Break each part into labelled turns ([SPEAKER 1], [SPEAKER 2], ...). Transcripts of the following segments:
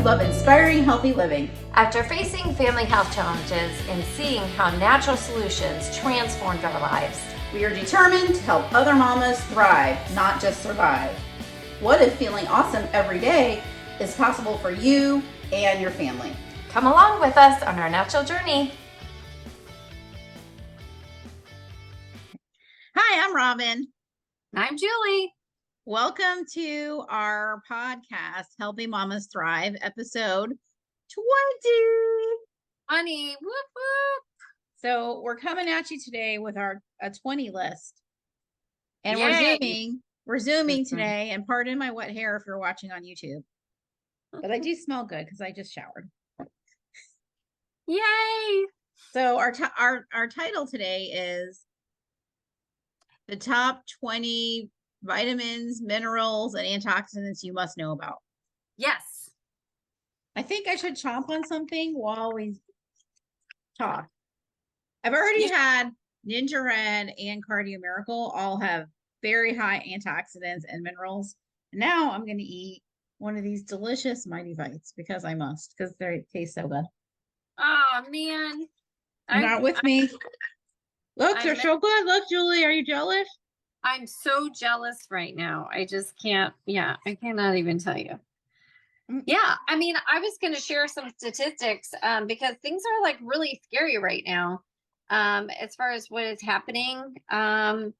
[SPEAKER 1] love inspiring healthy living.
[SPEAKER 2] After facing family health challenges and seeing how natural solutions transformed our lives,
[SPEAKER 1] we are determined to help other mamas thrive, not just survive. What if feeling awesome every day is possible for you and your family?
[SPEAKER 2] Come along with us on our natural journey.
[SPEAKER 1] Hi, I'm Robin.
[SPEAKER 2] I'm Julie.
[SPEAKER 1] Welcome to our podcast, Helping Mamas Thrive, episode 20.
[SPEAKER 2] Honey, whoop whoop.
[SPEAKER 1] So we're coming at you today with a 20 list. And we're zooming today, and pardon my wet hair if you're watching on YouTube. But I do smell good because I just showered.
[SPEAKER 2] Yay!
[SPEAKER 1] So our title today is the top 20 vitamins, minerals, and antioxidants you must know about.
[SPEAKER 2] Yes.
[SPEAKER 1] I think I should chomp on something while we talk. I've already had Ninja Red and Cardio Miracle all have very high antioxidants and minerals. And now I'm going to eat one of these delicious Mighty Bites because I must, because they taste so good.
[SPEAKER 2] Oh, man.
[SPEAKER 1] You're not with me. Look, they're so good. Look, Julie, are you jealous?
[SPEAKER 2] I'm so jealous right now. I just can't. Yeah, I cannot even tell you. Yeah, I mean, I was going to share some statistics because things are like really scary right now as far as what is happening to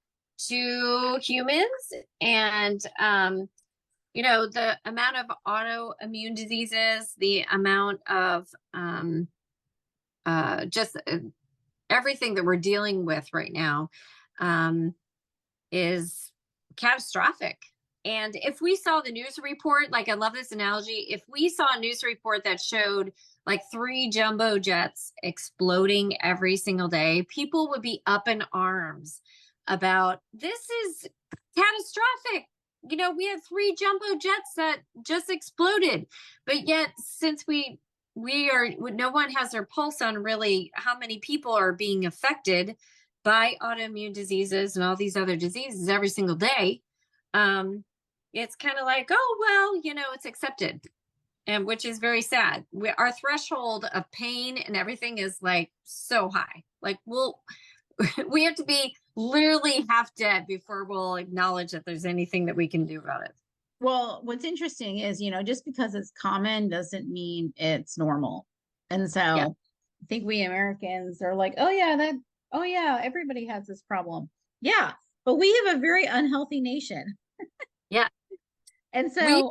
[SPEAKER 2] humans and, you know, the amount of autoimmune diseases, the amount of just everything that we're dealing with right now is catastrophic. And if we saw the news report, like I love this analogy, if we saw a news report that showed like 3 jumbo jets exploding every single day, people would be up in arms about this is catastrophic. You know, we had 3 jumbo jets that just exploded. But yet, since we are, no one has their pulse on really how many people are being affected by autoimmune diseases and all these other diseases every single day. It's kind of like, oh, well, you know, it's accepted, and which is very sad. Our threshold of pain and everything is like so high. Like we have to be literally half dead before we'll acknowledge that there's anything that we can do about it.
[SPEAKER 1] Well, what's interesting is, you know, just because it's common doesn't mean it's normal. And so I think we Americans are like, oh yeah, everybody has this problem. Yeah, but we have a very unhealthy nation.
[SPEAKER 2] Yeah.
[SPEAKER 1] And so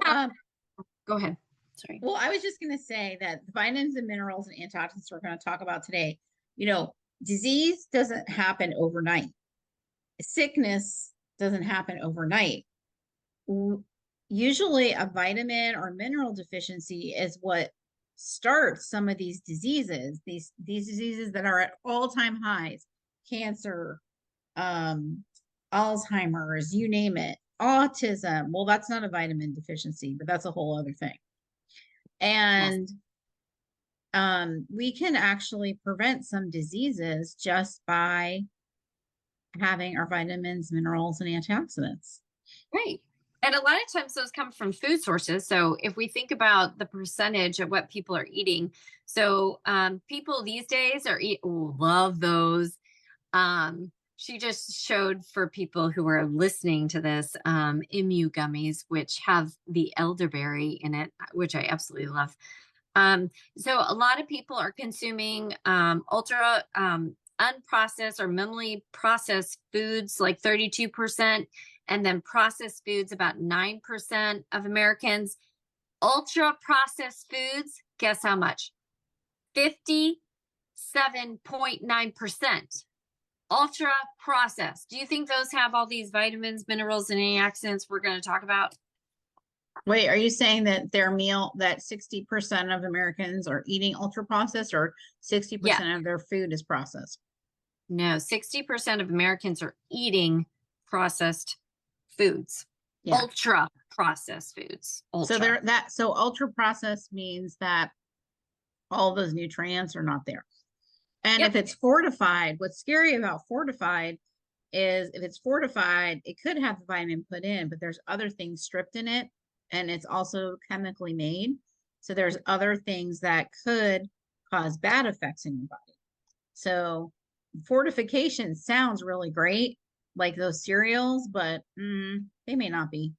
[SPEAKER 2] go ahead. Sorry.
[SPEAKER 1] Well, I was just going to say that the vitamins and minerals and antioxidants we're going to talk about today, you know, disease doesn't happen overnight. Sickness doesn't happen overnight. Usually a vitamin or mineral deficiency is what starts some of these diseases, these diseases that are at all-time highs, cancer, Alzheimer's, you name it, autism. Well, that's not a vitamin deficiency, but that's a whole other thing. And we can actually prevent some diseases just by having our vitamins, minerals, and antioxidants.
[SPEAKER 2] Right. And a lot of times those come from food sources. So if we think about the percentage of what people are eating, so people these days love those. She just showed for people who are listening to this, Emu gummies, which have the elderberry in it, which I absolutely love. So a lot of people are consuming ultra unprocessed or minimally processed foods, like 32%, and then processed foods, about 9% of Americans. Ultra processed foods, guess how much? 57.9%. Ultra processed. Do you think those have all these vitamins, minerals, and antioxidants we're going to talk about?
[SPEAKER 1] Wait, are you saying that their meal, that 60% of Americans are eating ultra processed, or 60% of their food is processed?
[SPEAKER 2] No, 60% of Americans are eating processed foods. Ultra processed foods. Ultra.
[SPEAKER 1] So ultra processed means that all those nutrients are not there. And if it's fortified, what's scary about fortified is if it's fortified, it could have the vitamin put in, but there's other things stripped in it, and it's also chemically made. So there's other things that could cause bad effects in your body. So fortification sounds really great, like those cereals, but they may not be.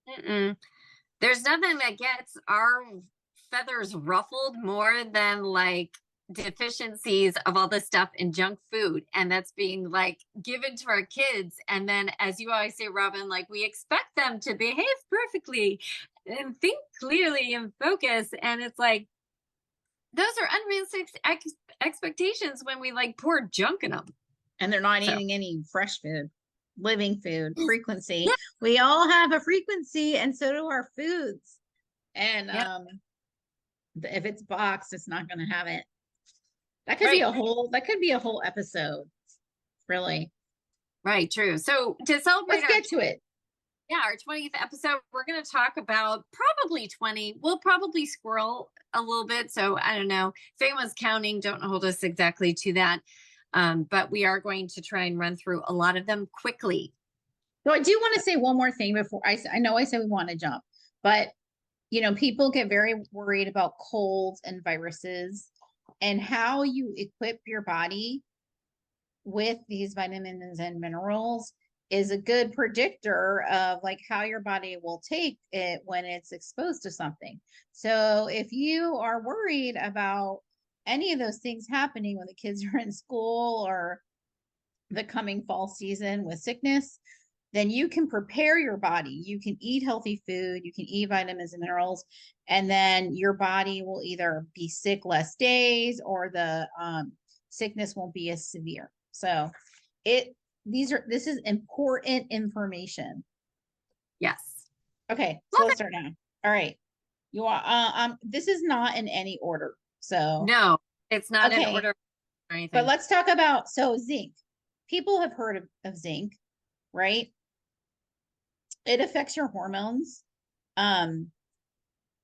[SPEAKER 2] Mm-mm. There's nothing that gets our feathers ruffled more than like deficiencies of all this stuff in junk food. And that's being like given to our kids. And then, as you always say, Robin, like we expect them to behave perfectly and think clearly and focus. And it's like, those are unrealistic expectations when we like pour junk in them.
[SPEAKER 1] And they're not
[SPEAKER 2] So,
[SPEAKER 1] eating any fresh food, living food, frequency.
[SPEAKER 2] yeah,
[SPEAKER 1] We all have a frequency, and so do our foods. And
[SPEAKER 2] yeah,
[SPEAKER 1] if it's boxed, it's not going to have it.
[SPEAKER 2] right,
[SPEAKER 1] That could be a whole episode, really.
[SPEAKER 2] right, true. So to celebrate
[SPEAKER 1] Let's get to it.
[SPEAKER 2] our 20th episode, we're going to talk about probably 20. We'll probably squirrel a little bit. So I don't know if anyone's counting, don't hold us exactly to that. But we are going to try and run through a lot of them quickly.
[SPEAKER 1] So I do want to say one more thing before I know I said we want to jump, but people get very worried about colds and viruses, and how you equip your body with these vitamins and minerals is a good predictor of like how your body will take it when it's exposed to something. So if you are worried about any of those things happening when the kids are in school or the coming fall season with sickness, then you can prepare your body. You can eat healthy food, you can eat vitamins and minerals, and then your body will either be sick less days, or the sickness won't be as severe. So this is important information.
[SPEAKER 2] Yes.
[SPEAKER 1] Okay, so
[SPEAKER 2] Love
[SPEAKER 1] let's
[SPEAKER 2] it.
[SPEAKER 1] start now. All right. You are this is not in any order. So
[SPEAKER 2] No, it's not in
[SPEAKER 1] okay,
[SPEAKER 2] order or
[SPEAKER 1] but
[SPEAKER 2] anything.
[SPEAKER 1] let's talk about zinc. People have heard of zinc, right? It affects your hormones. Um,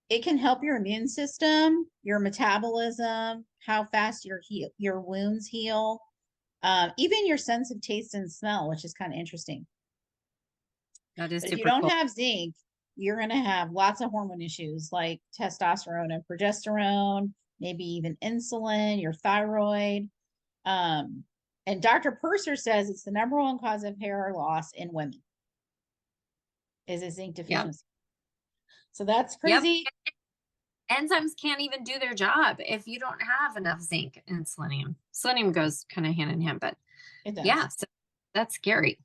[SPEAKER 1] it can help your immune system, your metabolism, how fast your wounds heal, even your sense of taste and smell, which is kind of interesting.
[SPEAKER 2] That is
[SPEAKER 1] But if you
[SPEAKER 2] super
[SPEAKER 1] don't
[SPEAKER 2] cool.
[SPEAKER 1] have zinc, you're going to have lots of hormone issues like testosterone and progesterone, maybe even insulin, your thyroid. Um, and Dr. Purser says it's the number one cause of hair loss in women is a zinc
[SPEAKER 2] Yep.
[SPEAKER 1] deficiency. So that's
[SPEAKER 2] Yep.
[SPEAKER 1] crazy.
[SPEAKER 2] Enzymes can't even do their job if you don't have enough zinc and selenium. Selenium goes kind of hand in hand, but
[SPEAKER 1] It does.
[SPEAKER 2] yeah, so that's scary.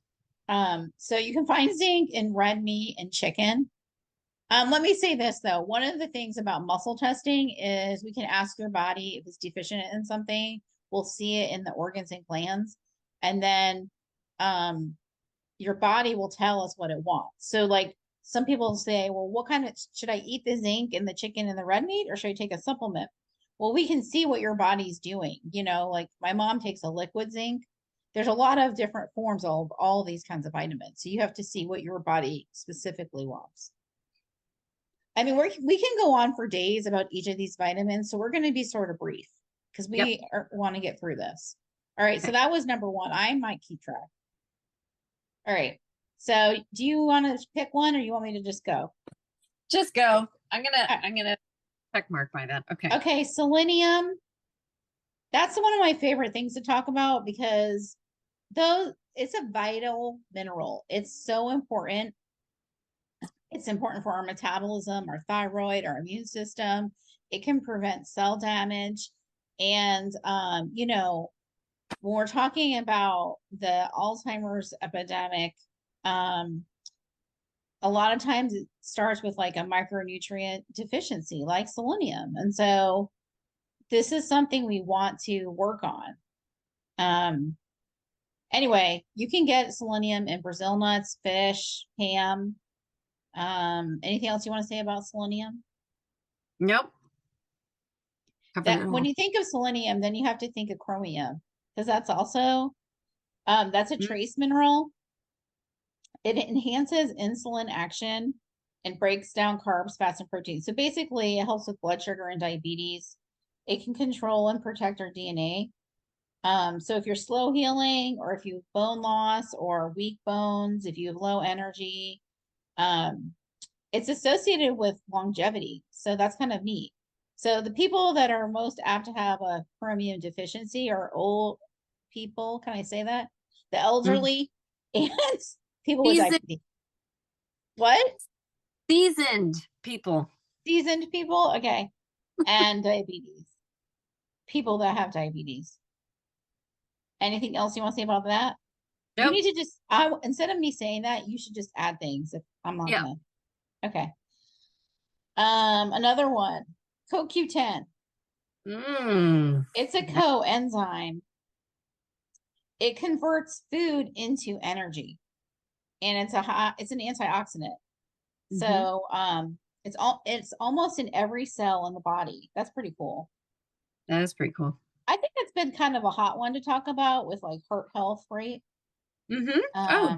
[SPEAKER 1] So you can find zinc in red meat and chicken. Let me say this though. One of the things about muscle testing is we can ask your body if it's deficient in something. We'll see it in the organs and glands. And then your body will tell us what it wants. So like some people say, well, what kind of should I eat the zinc in the chicken and the red meat, or should I take a supplement? Well, we can see what your body's doing. Like my mom takes a liquid zinc. There's a lot of different forms of all these kinds of vitamins. So you have to see what your body specifically wants. I mean, we can go on for days about each of these vitamins. So we're going to be sort of brief because
[SPEAKER 2] Yep.
[SPEAKER 1] we want to get through this. All right. So that was number one. I might keep track. All right. So do you want to pick one, or you want me to just go?
[SPEAKER 2] Just go. I'm
[SPEAKER 1] Uh,
[SPEAKER 2] gonna check mark by that. Okay.
[SPEAKER 1] Okay. Selenium. That's one of my favorite things to talk about because though it's a vital mineral. It's so important. It's important for our metabolism, our thyroid, our immune system. It can prevent cell damage. And, when we're talking about the Alzheimer's epidemic, um, a lot of times it starts with like a micronutrient deficiency, like selenium. And so this is something we want to work on. Um, anyway, you can get selenium in Brazil nuts, fish, ham. Anything else you want to say about selenium?
[SPEAKER 2] Nope. Covered it
[SPEAKER 1] That when
[SPEAKER 2] all.
[SPEAKER 1] you think of selenium, then you have to think of chromium because that's also that's a
[SPEAKER 2] Mm,
[SPEAKER 1] trace mineral. It enhances insulin action and breaks down carbs, fats, and proteins. So basically, it helps with blood sugar and diabetes. It can control and protect our DNA. So if you're slow healing, or if you have bone loss or weak bones, if you have low energy, um, it's associated with longevity. So that's kind of neat. So the people that are most apt to have a chromium deficiency are old people. Can I say that? The
[SPEAKER 2] Mm.
[SPEAKER 1] elderly and people with
[SPEAKER 2] Seasoned,
[SPEAKER 1] diabetes. What?
[SPEAKER 2] seasoned people.
[SPEAKER 1] Seasoned people? Okay. And diabetes. People that have diabetes. Anything else you want to say about that? You
[SPEAKER 2] Nope.
[SPEAKER 1] need to just I instead of me saying that, you should just add things if I'm not
[SPEAKER 2] Yeah.
[SPEAKER 1] gonna. Okay. Another one, CoQ10.
[SPEAKER 2] Mm.
[SPEAKER 1] It's a coenzyme. It converts food into energy, and it's an antioxidant.
[SPEAKER 2] Mm-hmm.
[SPEAKER 1] So it's almost in every cell in the body. That's pretty cool.
[SPEAKER 2] That is pretty cool.
[SPEAKER 1] I think it's been kind of a hot one to talk about with like heart health, right?
[SPEAKER 2] Mm-hmm. Oh,
[SPEAKER 1] Um,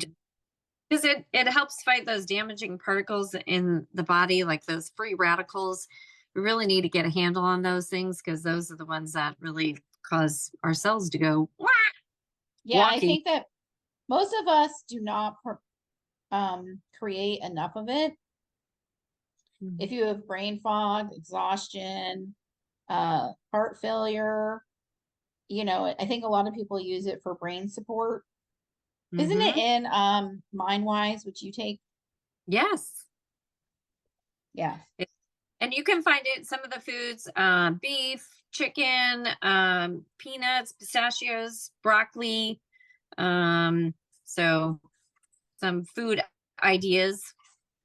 [SPEAKER 2] because it helps fight those damaging particles in the body, like those free radicals. We really need to get a handle on those things because those are the ones that really cause our cells to go
[SPEAKER 1] yeah, I
[SPEAKER 2] wonky.
[SPEAKER 1] think that most of us do not create enough of it. If you have brain fog, exhaustion, heart failure, I think a lot of people use it for brain support. Isn't it
[SPEAKER 2] Mm-hmm.
[SPEAKER 1] in MindWise, which you take?
[SPEAKER 2] Yes.
[SPEAKER 1] Yeah.
[SPEAKER 2] And you can find it in some of the foods, beef, chicken, peanuts, pistachios, broccoli. So some food ideas.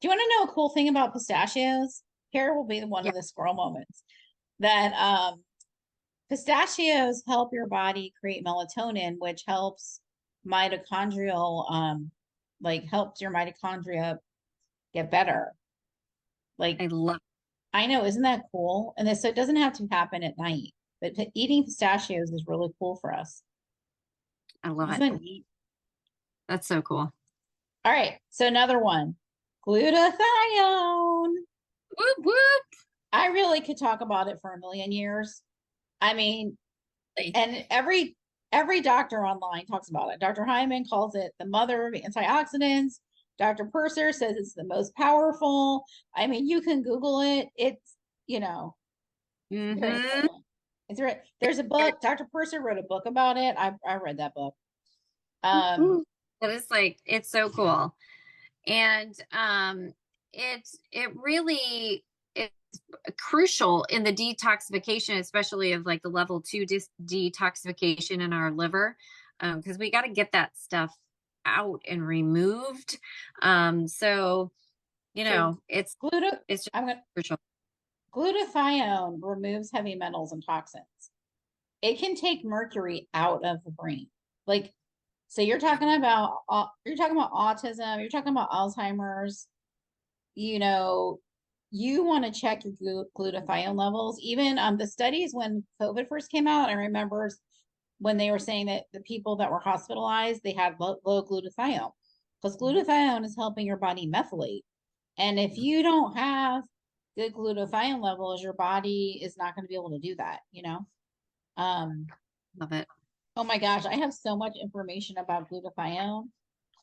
[SPEAKER 1] Do you want to know a cool thing about pistachios? Here will be one
[SPEAKER 2] Yeah,
[SPEAKER 1] of the squirrel moments that pistachios help your body create melatonin, which helps mitochondrial, like helps your mitochondria get better. Like
[SPEAKER 2] I love
[SPEAKER 1] I know, isn't that cool? And this, so it doesn't have to happen at night, but eating pistachios is really cool for us.
[SPEAKER 2] I love it.
[SPEAKER 1] Isn't that neat?
[SPEAKER 2] That's so cool.
[SPEAKER 1] All right, so another one, glutathione.
[SPEAKER 2] Whoop whoop.
[SPEAKER 1] I really could talk about it for a million years. I mean, and every doctor online talks about it. Dr. Hyman calls it the mother of antioxidants. Dr. Purser says it's the most powerful. I mean, you can Google it. It's, very
[SPEAKER 2] Mm-hmm.
[SPEAKER 1] important. There's a book. Dr. Purser wrote a book about it. I read that book. Um,
[SPEAKER 2] That is like it's so cool. And it really it's crucial in the detoxification, especially of like the level 2 detoxification in our liver, because we got to get that stuff out and removed. So
[SPEAKER 1] so
[SPEAKER 2] it's
[SPEAKER 1] gluta
[SPEAKER 2] it's just
[SPEAKER 1] I'm gonna
[SPEAKER 2] crucial.
[SPEAKER 1] glutathione removes heavy metals and toxins. It can take mercury out of the brain. Like, so you're talking about autism, you're talking about Alzheimer's, you know, you want to check your glutathione levels. Even the studies when COVID first came out, I remember when they were saying that the people that were hospitalized, they had low glutathione because glutathione is helping your body methylate. And if you don't have good glutathione levels, your body is not going to be able to do that. Um,
[SPEAKER 2] Love it.
[SPEAKER 1] oh my gosh, I have so much information about glutathione.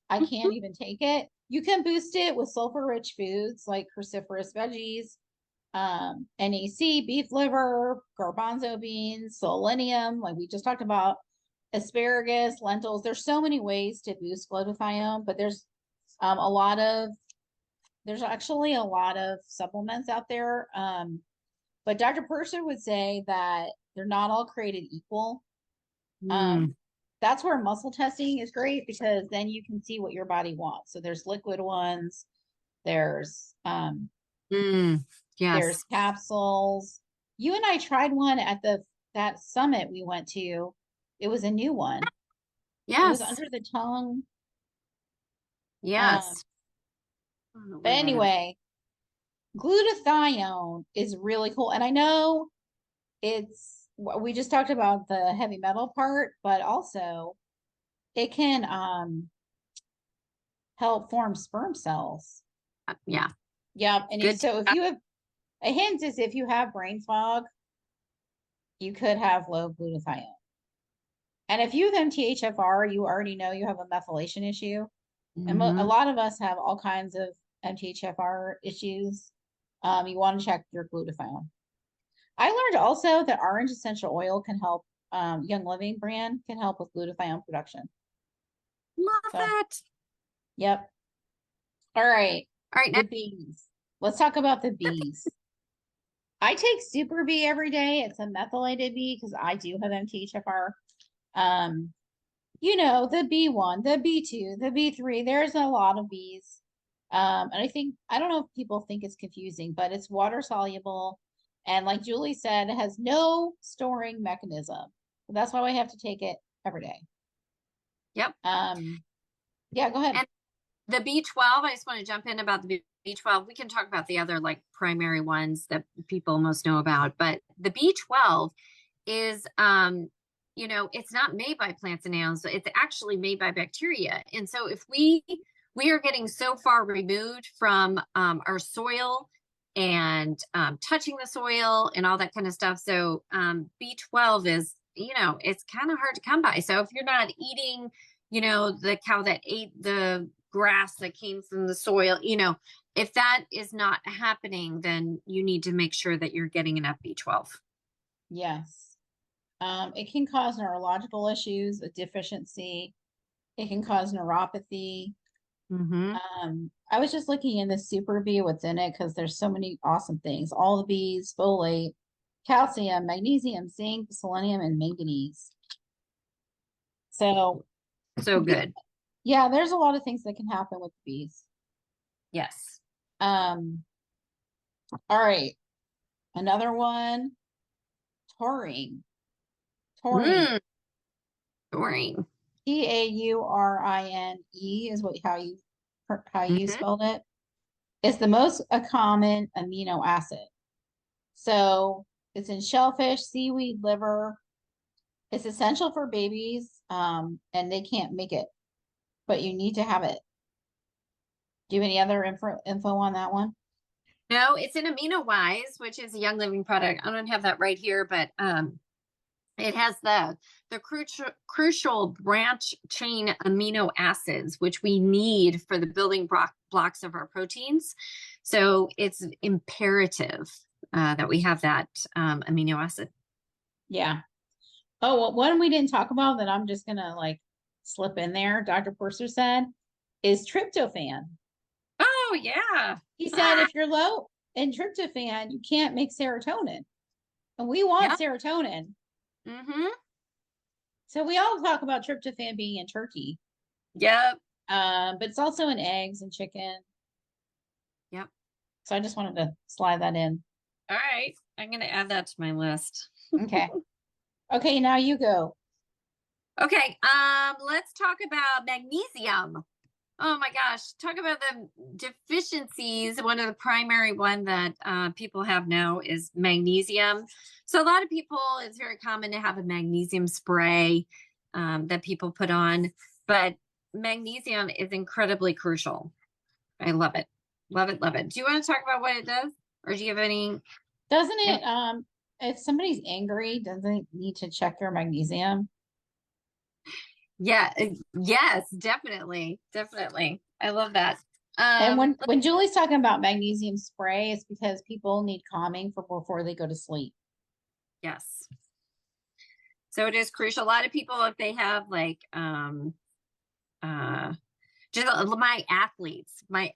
[SPEAKER 1] I can't even take it. You can boost it with sulfur rich foods like cruciferous veggies, NAC, beef liver, garbanzo beans, selenium, like we just talked about, asparagus, lentils. There's so many ways to boost glutathione, but um, a lot of there's actually a lot of supplements out there. But Dr. Purser would say that they're not all created equal.
[SPEAKER 2] Mm,
[SPEAKER 1] Um, that's where muscle testing is great because then you can see what your body wants. So there's liquid ones, there's
[SPEAKER 2] mm,
[SPEAKER 1] there's
[SPEAKER 2] yes.
[SPEAKER 1] capsules. You and I tried one at that summit we went to. It was a new one. It was
[SPEAKER 2] Yes.
[SPEAKER 1] under the tongue. Um,
[SPEAKER 2] Yes. I don't know
[SPEAKER 1] but
[SPEAKER 2] where that is.
[SPEAKER 1] anyway, glutathione is really cool. And I know we just talked about the heavy metal part, but also it can help form sperm cells.
[SPEAKER 2] Yeah.
[SPEAKER 1] Yep. And
[SPEAKER 2] Good.
[SPEAKER 1] so if you have a hint is if you have brain fog, you could have low glutathione. And if you have MTHFR, you already know you have a methylation issue. And a
[SPEAKER 2] Mm-hmm.
[SPEAKER 1] lot of us have all kinds of MTHFR issues, you want to check your glutathione. I learned also that orange essential oil can help, Young Living brand can help with glutathione production.
[SPEAKER 2] Love
[SPEAKER 1] So,
[SPEAKER 2] that.
[SPEAKER 1] yep. All right.
[SPEAKER 2] All right,
[SPEAKER 1] The
[SPEAKER 2] now
[SPEAKER 1] bees. Let's talk about the bees. I take Super Bee every day. It's a methylated bee because I do have MTHFR. Um, the B1, the B2, the B3, there's a lot of bees. And I don't know if people think it's confusing, but it's water soluble. And like Julie said, it has no storing mechanism. That's why we have to take it every day.
[SPEAKER 2] yep.
[SPEAKER 1] Yeah, go ahead.
[SPEAKER 2] And the B12, I just want to jump in about the B12. We can talk about the other like primary ones that people most know about, but the B12 is it's not made by plants and animals, it's actually made by bacteria. And so if we are getting so far removed from our soil and touching the soil and all that kind of stuff. So B12 is, it's kind of hard to come by. So if you're not eating, the cow that ate the grass that came from the soil, if that is not happening, then you need to make sure that you're getting enough B12.
[SPEAKER 1] Yes. It can cause neurological issues, a deficiency. It can cause neuropathy.
[SPEAKER 2] Mm-hmm.
[SPEAKER 1] I was just looking in the Super Bee, what's in it, because there's so many awesome things. All the bees, folate, calcium, magnesium, zinc, selenium, and manganese. So
[SPEAKER 2] Good.
[SPEAKER 1] yeah, there's a lot of things that can happen with bees.
[SPEAKER 2] Yes.
[SPEAKER 1] All right. Another one, taurine. Taurine.
[SPEAKER 2] Taurine.
[SPEAKER 1] Taurine is how you
[SPEAKER 2] Mm-hmm.
[SPEAKER 1] spelled it. It's the most common amino acid. So it's in shellfish, seaweed, liver. It's essential for babies, and they can't make it, but you need to have it. Do you have any other info on that one?
[SPEAKER 2] No, it's in Amino Wise, which is a Young Living product. I don't have that right here, but it has the crucial branch chain amino acids, which we need for the building blocks of our proteins. So it's imperative that we have that amino acid.
[SPEAKER 1] Yeah. Oh, well, one we didn't talk about that I'm just gonna slip in there, Dr. Purser said, is tryptophan.
[SPEAKER 2] Oh, yeah.
[SPEAKER 1] He said if you're low in tryptophan, you can't make serotonin. And we want
[SPEAKER 2] Yep.
[SPEAKER 1] serotonin.
[SPEAKER 2] Mm-hmm.
[SPEAKER 1] So we all talk about tryptophan being in turkey.
[SPEAKER 2] Yep.
[SPEAKER 1] But it's also in eggs and chicken.
[SPEAKER 2] Yep.
[SPEAKER 1] So I just wanted to slide that in.
[SPEAKER 2] All right. I'm going to add that to my list.
[SPEAKER 1] Okay. Okay, now you go.
[SPEAKER 2] Okay. Let's talk about magnesium. Oh my gosh. Talk about the deficiencies. One of the primary one that people have now is magnesium. So a lot of people, it's very common to have a magnesium spray that people put on, but magnesium is incredibly crucial. I love it. Love it. Love it. Do you want to talk about what it does? Or do you have any?
[SPEAKER 1] Doesn't it, if somebody's angry, doesn't it need to check their magnesium?
[SPEAKER 2] Yeah. Yes, definitely. Definitely. I love that.
[SPEAKER 1] And when Julie's talking about magnesium spray, it's because people need calming before they go to sleep.
[SPEAKER 2] Yes. So it is crucial. A lot of people, if they have just my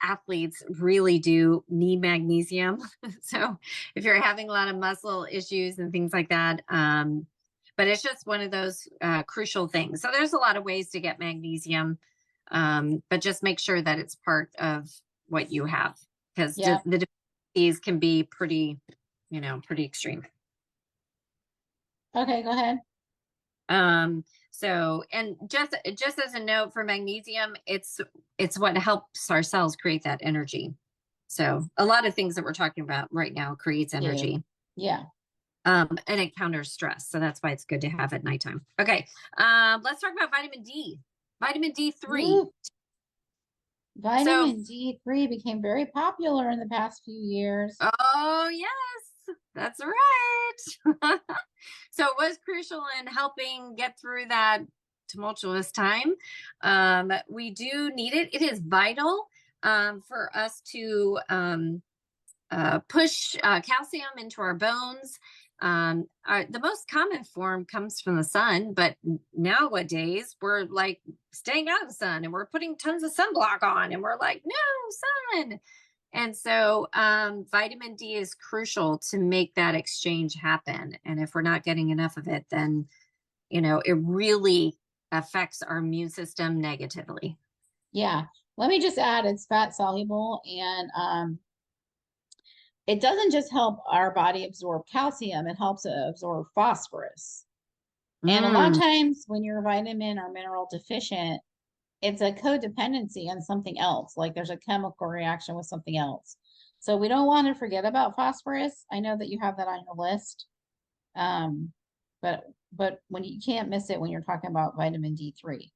[SPEAKER 2] athletes really do need magnesium. So if you're having a lot of muscle issues and things like that, but it's just one of those crucial things. So there's a lot of ways to get magnesium, but just make sure that it's part of what you have, because the deficiencies can be pretty extreme.
[SPEAKER 1] Okay, go ahead.
[SPEAKER 2] So, and just as a note for magnesium, it's what helps our cells create that energy. So a lot of things that we're talking about right now creates energy.
[SPEAKER 1] Yeah.
[SPEAKER 2] And it counters stress. So that's why it's good to have at nighttime. Okay. Let's talk about vitamin D. Vitamin D3.
[SPEAKER 1] Ooh. Vitamin D3 became very popular in the past few years.
[SPEAKER 2] Oh, yes, that's right. So it was crucial in helping get through that tumultuous time. We do need it. It is vital for us to push calcium into our bones. The most common form comes from the sun, but nowadays we're like staying out of the sun and we're putting tons of sunblock on and we're like, no sun. And so vitamin D is crucial to make that exchange happen. And if we're not getting enough of it, then, it really affects our immune system negatively.
[SPEAKER 1] Yeah. Let me just add, it's fat soluble, and it doesn't just help our body absorb calcium, it helps it absorb phosphorus. And a lot of times when you're vitamin or mineral deficient, it's a codependency on something else. Like there's a chemical reaction with something else. So we don't want to forget about phosphorus. I know that you have that on your list. But when you can't miss it when you're talking about vitamin D3.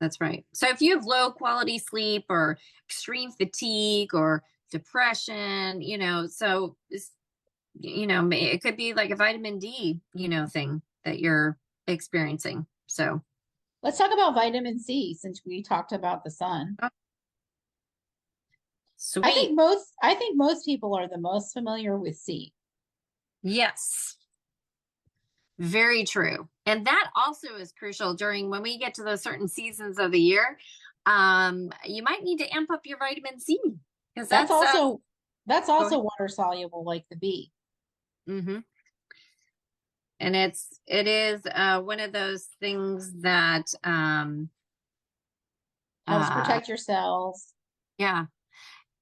[SPEAKER 2] That's right. So if you have low quality sleep or extreme fatigue or depression, so it's, it could be like a vitamin D, thing that you're experiencing. So
[SPEAKER 1] let's talk about vitamin C since we talked about the sun.
[SPEAKER 2] Sweet.
[SPEAKER 1] I think most people are the most familiar with C.
[SPEAKER 2] Yes. Very true. And that also is crucial when we get to those certain seasons of the year. You might need to amp up your vitamin C because
[SPEAKER 1] that's also water soluble like the B.
[SPEAKER 2] Mm-hmm. And it is one of those things that
[SPEAKER 1] helps protect your cells.
[SPEAKER 2] Yeah.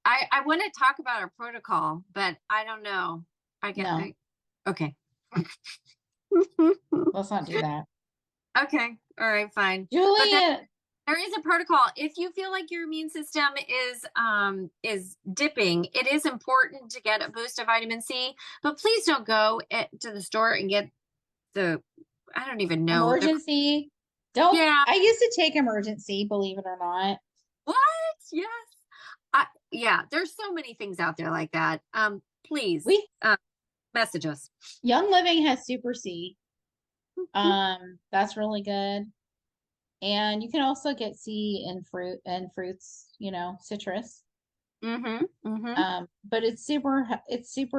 [SPEAKER 2] I want to talk about our protocol, but I don't know. Okay.
[SPEAKER 1] Let's not do that.
[SPEAKER 2] Okay. All right, fine.
[SPEAKER 1] Julia,
[SPEAKER 2] there is a protocol. If you feel like your immune system is dipping, it is important to get a boost of vitamin C, but please don't go to the store and get I don't even know.
[SPEAKER 1] Emergency.
[SPEAKER 2] Yeah.
[SPEAKER 1] I used to take emergency, believe it or not.
[SPEAKER 2] What? Yes. Yeah, there's so many things out there like that. Please message us.
[SPEAKER 1] Young Living has Super C. That's really good. And you can also get C in fruits, citrus. But it's super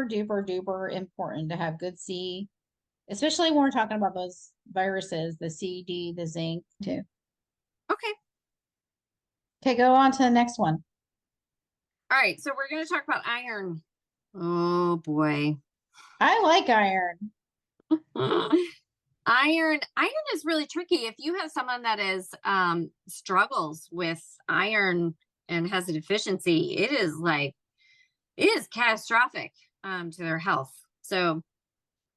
[SPEAKER 1] duper duper important to have good C, especially when we're talking about those viruses, the C, D, the zinc too. Okay, go on to the next one.
[SPEAKER 2] All right, so we're going to talk about iron. Oh boy.
[SPEAKER 1] I like iron.
[SPEAKER 2] Iron is really tricky. If you have someone that struggles with iron and has a deficiency, it is catastrophic to their health. So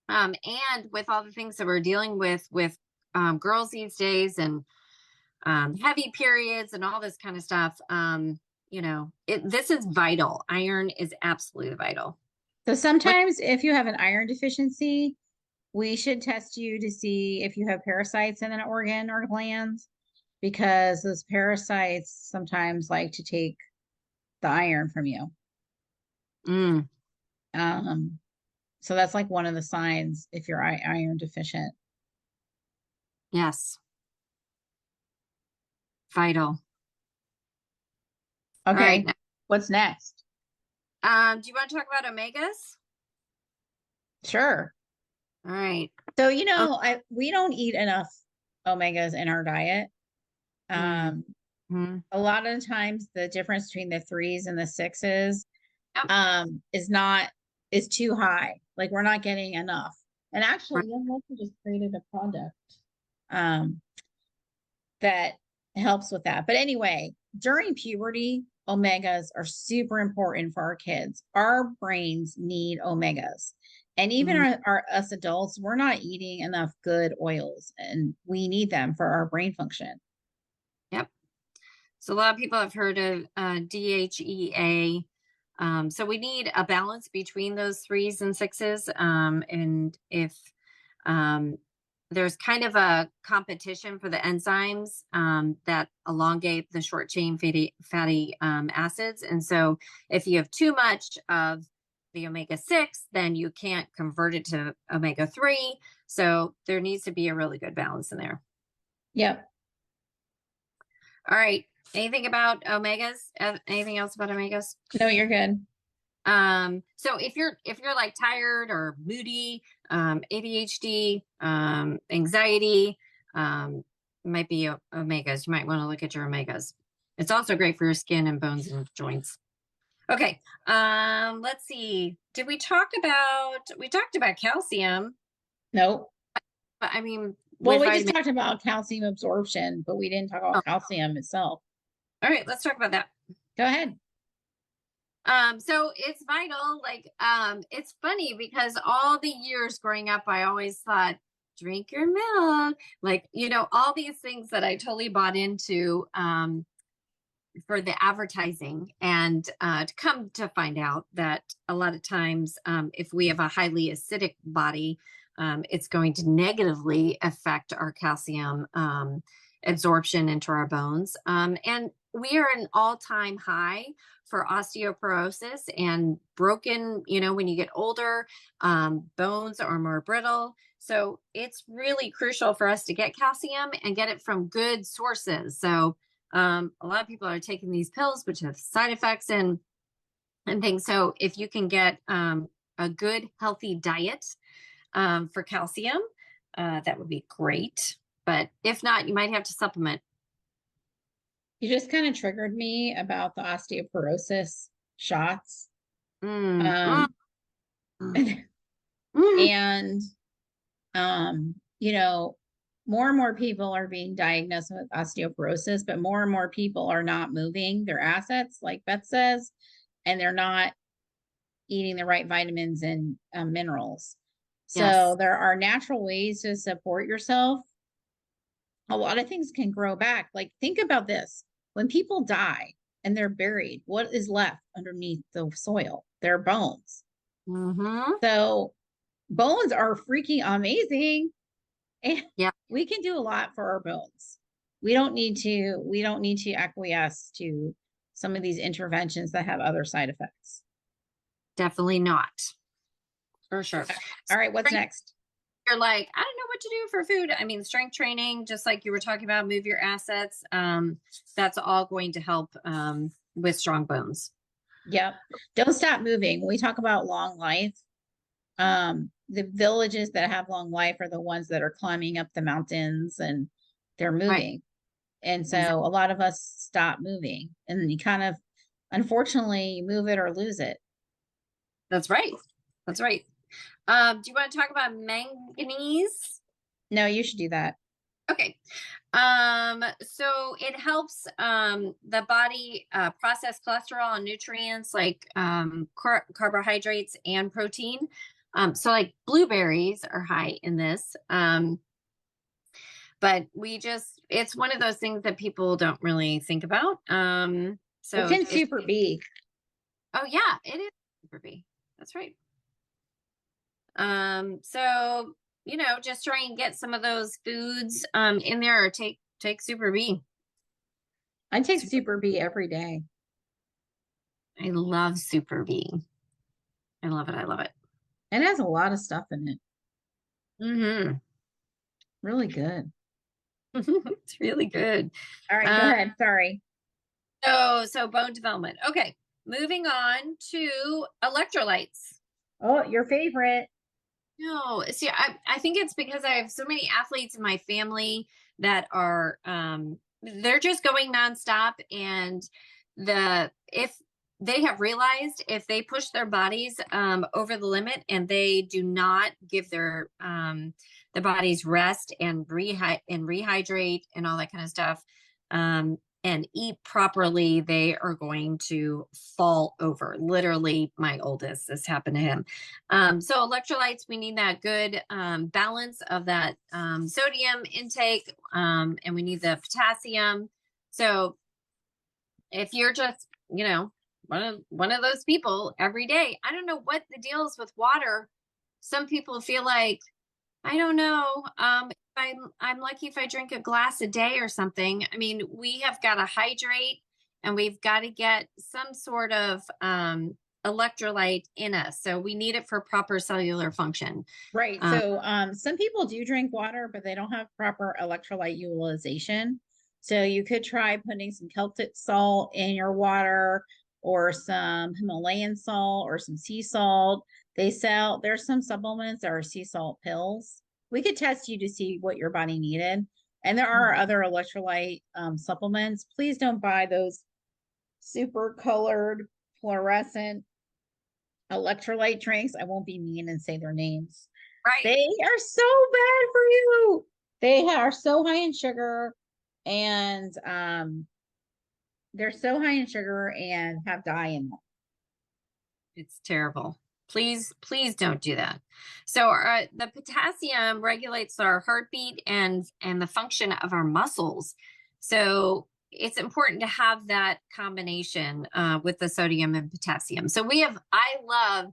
[SPEAKER 2] and with all the things that we're dealing with girls these days and heavy periods and all this kind of stuff, this is vital. Iron is absolutely vital.
[SPEAKER 1] So sometimes if you have an iron deficiency, we should test you to see if you have parasites in an organ or glands, because those parasites sometimes like to take the iron from you. So that's like one of the signs if you're iron deficient.
[SPEAKER 2] Yes. Vital.
[SPEAKER 1] Okay. Right. What's next?
[SPEAKER 2] Do you want to talk about omegas?
[SPEAKER 1] Sure.
[SPEAKER 2] All right.
[SPEAKER 1] So, we don't eat enough omegas in our diet. A lot of the times the difference between the 3s and the 6s is too high. Like we're not getting enough. And actually, Young Living just created a product that helps with that. But anyway, during puberty, omegas are super important for our kids. Our brains need omegas. And even us adults, we're not eating enough good oils, and we need them for our brain function.
[SPEAKER 2] Yep. So a lot of people have heard of DHEA. So we need a balance between those 3s and 6s. And if there's kind of a competition for the enzymes that elongate the short chain fatty acids. And so if you have too much of the omega-6, then you can't convert it to omega-3. So there needs to be a really good balance in there.
[SPEAKER 1] Yep.
[SPEAKER 2] All right. Anything about omegas? Anything else about omegas?
[SPEAKER 1] No, you're good.
[SPEAKER 2] So if you're like tired or moody, ADHD, anxiety, might be omegas. You might want to look at your omegas. It's also great for your skin and bones and joints. Okay. Let's see. We talked about calcium,
[SPEAKER 1] Nope.
[SPEAKER 2] but I mean
[SPEAKER 1] Well,
[SPEAKER 2] with
[SPEAKER 1] we just
[SPEAKER 2] vitamin.
[SPEAKER 1] talked about calcium absorption, but we didn't talk
[SPEAKER 2] Oh,
[SPEAKER 1] about calcium itself.
[SPEAKER 2] all right, let's talk about that.
[SPEAKER 1] Go ahead.
[SPEAKER 2] So it's vital. Like, it's funny because all the years growing up, I always thought, drink your milk. Like, all these things that I totally bought into, for the advertising, and to come to find out that a lot of times, if we have a highly acidic body, it's going to negatively affect our calcium absorption into our bones. And we are an all-time high for osteoporosis and broken, when you get older, bones are more brittle. So it's really crucial for us to get calcium and get it from good sources. So a lot of people are taking these pills, which have side effects and things. So if you can get a good, healthy diet for calcium, that would be great. But if not, you might have to supplement.
[SPEAKER 1] You just kind of triggered me about the osteoporosis shots.
[SPEAKER 2] Mm, mm,
[SPEAKER 1] Um,
[SPEAKER 2] mm, mm.
[SPEAKER 1] and you know, more and more people are being diagnosed with osteoporosis, but more and more people are not moving their assets, like Beth says, and they're not eating the right vitamins and minerals. So
[SPEAKER 2] Yes.
[SPEAKER 1] there are natural ways to support yourself. A lot of things can grow back. Like, think about this: when people die and they're buried, what is left underneath the soil? Their bones.
[SPEAKER 2] Mm-hmm.
[SPEAKER 1] So bones are freaking amazing. And
[SPEAKER 2] Yeah,
[SPEAKER 1] we can do a lot for our bones. We don't need to acquiesce to some of these interventions that have other side effects.
[SPEAKER 2] definitely not. For sure.
[SPEAKER 1] All right, what's next?
[SPEAKER 2] You're like, I don't know what to do for food. I mean, strength training, just like you were talking about, move your assets. That's all going to help with strong bones.
[SPEAKER 1] Yep. Don't stop moving. When we talk about long life, the villages that have long life are the ones that are climbing up the mountains and they're
[SPEAKER 2] Right.
[SPEAKER 1] moving. And so
[SPEAKER 2] Exactly.
[SPEAKER 1] a lot of us stop moving and you kind of unfortunately move it or lose it.
[SPEAKER 2] That's right. That's right. Do you want to talk about manganese?
[SPEAKER 1] No, you should do that.
[SPEAKER 2] Okay. So it helps the body process cholesterol and nutrients like carbohydrates and protein. So like blueberries are high in this. But it's one of those things that people don't really think about.
[SPEAKER 1] What's
[SPEAKER 2] So
[SPEAKER 1] in Super B?
[SPEAKER 2] oh yeah, it is super B. That's right. So just try and get some of those foods in there, or take Super B.
[SPEAKER 1] I take
[SPEAKER 2] Super,
[SPEAKER 1] Super B every day.
[SPEAKER 2] I love Super B. I love it. I love it.
[SPEAKER 1] It has a lot of stuff in it.
[SPEAKER 2] Mm-hmm.
[SPEAKER 1] Really good.
[SPEAKER 2] It's really good.
[SPEAKER 1] All right, go
[SPEAKER 2] Um,
[SPEAKER 1] ahead. Sorry.
[SPEAKER 2] so bone development. Okay, moving on to electrolytes.
[SPEAKER 1] Oh, your favorite.
[SPEAKER 2] No, see, I think it's because I have so many athletes in my family that are they're just going nonstop, and if they have realized if they push their bodies over the limit and they do not give the bodies rest and rehydrate and all that kind of stuff, and eat properly, they are going to fall over. Literally, my oldest, this happened to him. So electrolytes, we need that good balance of that sodium intake, and we need the potassium. So if you're just, one of those people every day, I don't know what the deal is with water. Some people feel like, I don't know. I'm lucky if I drink a glass a day or something. I mean, we have got to hydrate and we've got to get some sort of electrolyte in us. So we need it for proper cellular function.
[SPEAKER 1] Right.
[SPEAKER 2] Um,
[SPEAKER 1] So some people do drink water, but they don't have proper electrolyte utilization. So you could try putting some Celtic salt in your water or some Himalayan salt or some sea salt. There's some supplements that are sea salt pills. We could test you to see what your body needed. And there are other electrolyte supplements. Please don't buy those super colored fluorescent electrolyte drinks. I won't be mean and say their names.
[SPEAKER 2] Right.
[SPEAKER 1] They are so bad for you. They are so high in sugar and they're so high in sugar and have dye in them.
[SPEAKER 2] It's terrible. Please don't do that. So the potassium regulates our heartbeat and the function of our muscles. So it's important to have that combination with the sodium and potassium. So I love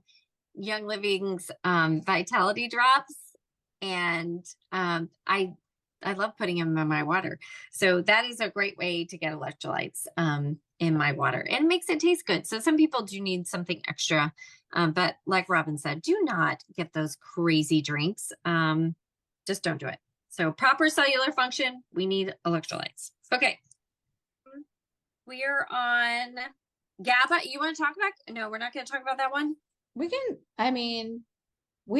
[SPEAKER 2] Young Living's Vitality Drops, and I love putting them in my water. So that is a great way to get electrolytes in my water, and makes it taste good. So some people do need something extra. But like Robin said, do not get those crazy drinks. Just don't do it. So proper cellular function, we need electrolytes. Okay. We are on GABA. You want to talk about? No, we're not going to talk about that one.
[SPEAKER 1] We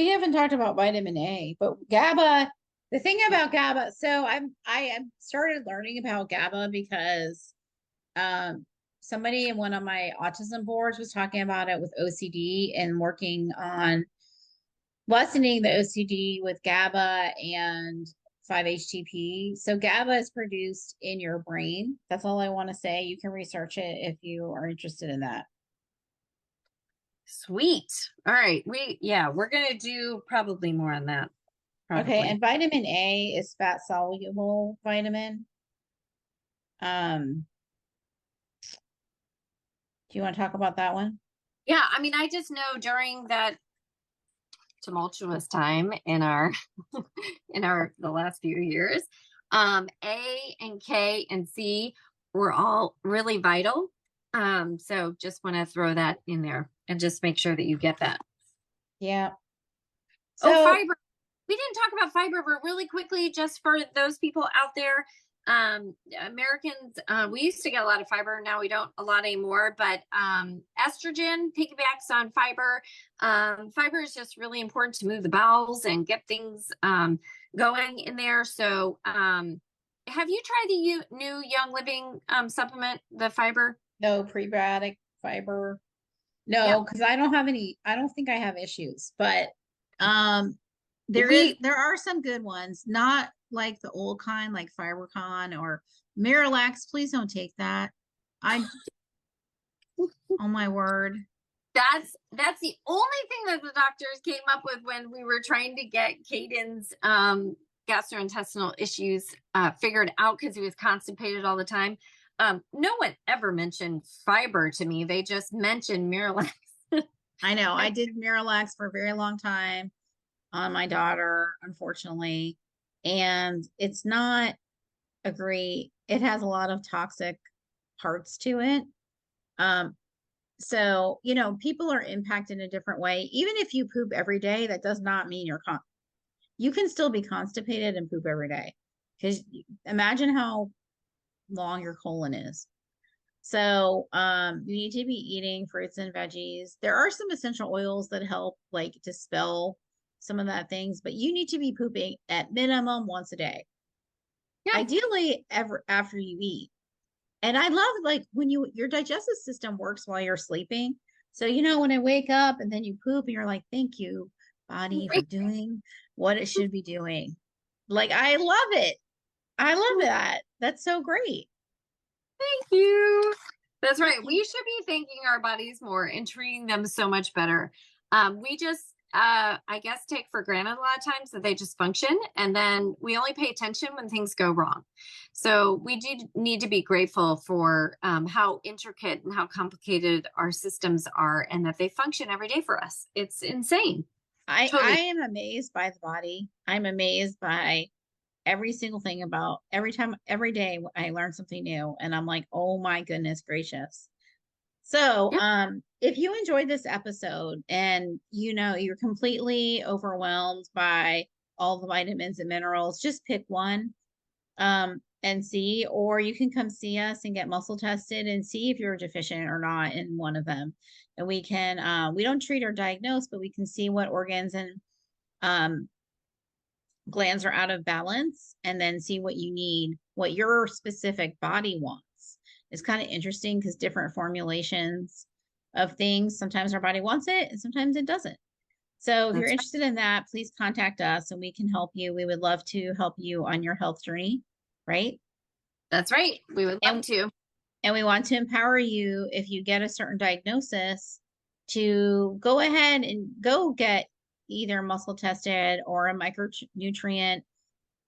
[SPEAKER 1] haven't talked about vitamin A, but GABA, the thing about GABA, so I started learning about GABA because somebody in one of my autism boards was talking about it with OCD and working on lessening the OCD with GABA and 5-HTP. So GABA is produced in your brain. That's all I want to say. You can research it if you are interested in that.
[SPEAKER 2] Sweet. All right. We're going to do probably more on that. Probably.
[SPEAKER 1] Okay. And vitamin A is fat soluble vitamin. Do you want to talk about that one?
[SPEAKER 2] Yeah. I mean, I just know during that tumultuous time in our the last few years, A and K and C were all really vital. So just want to throw that in there and just make sure that you get that.
[SPEAKER 1] Yeah.
[SPEAKER 2] So, fiber. We didn't talk about fiber, but really quickly, just for those people out there, Americans, we used to get a lot of fiber. Now we don't a lot anymore, but estrogen piggybacks on fiber. Fiber is just really important to move the bowels and get things going in there. So have you tried the new Young Living supplement, the fiber?
[SPEAKER 1] No, prebiotic fiber. No, because I don't think I have issues, but there are some good ones, not like the old kind, like FiberCon or Miralax. Please don't take that. Oh my word.
[SPEAKER 2] That's the only thing that the doctors came up with when we were trying to get Caden's gastrointestinal issues figured out, because he was constipated all the time. No one ever mentioned fiber to me. They just mentioned Miralax.
[SPEAKER 1] I know. I did Miralax for a very long time on my daughter, unfortunately. And it's not it has a lot of toxic parts to it. So, people are impacted in a different way. Even if you poop every day, that does not mean you can still be constipated and poop every day. Because imagine how long your colon is. So you need to be eating fruits and veggies. There are some essential oils that help like dispel some of that things, but you need to be pooping at minimum once a day. Yeah. Ideally after you eat. And I love like when your digestive system works while you're sleeping. So when I wake up and then you poop and you're like, thank you, body, for doing what it should be doing. Like, I love it. I love that. That's so great.
[SPEAKER 2] Thank you. That's right. We should be thanking our bodies more and treating them so much better. We just, I guess, take for granted a lot of times that they just function, and then we only pay attention when things go wrong. So we do need to be grateful for how intricate and how complicated our systems are, and that they function every day for us. It's insane.
[SPEAKER 1] I am amazed by the body. I'm amazed by every single thing about every day I learn something new, and I'm like, oh my goodness gracious. So if you enjoyed this episode and you're completely overwhelmed by all the vitamins and minerals, just pick one. and see, or you can come see us and get muscle tested and see if you're deficient or not in one of them. And we can, we don't treat or diagnose, but we can see what organs and glands are out of balance, and then see what you need, what your specific body wants. It's kind of interesting because different formulations of things, sometimes our body wants it and sometimes it doesn't. So if you're interested in that, please contact us and we can help you. We would love to help you on your health journey, right?
[SPEAKER 2] That's right. We would love to.
[SPEAKER 1] And we want to empower you, if you get a certain diagnosis, to go ahead and go get either muscle tested or a micronutrient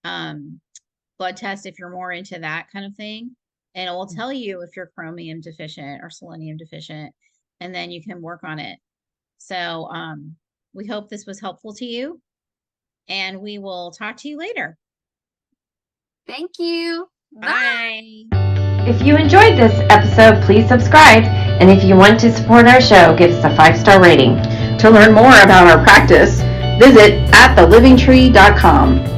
[SPEAKER 1] blood test if you're more into that kind of thing. And it will tell you if you're chromium deficient or selenium deficient, and then you can work on it. So we hope this was helpful to you, and we will talk to you later.
[SPEAKER 2] Thank you.
[SPEAKER 1] Bye.
[SPEAKER 3] If you enjoyed this episode, please subscribe. And if you want to support our show, give us a 5-star rating.
[SPEAKER 4] To learn more about our practice, visit athelivingtree.com.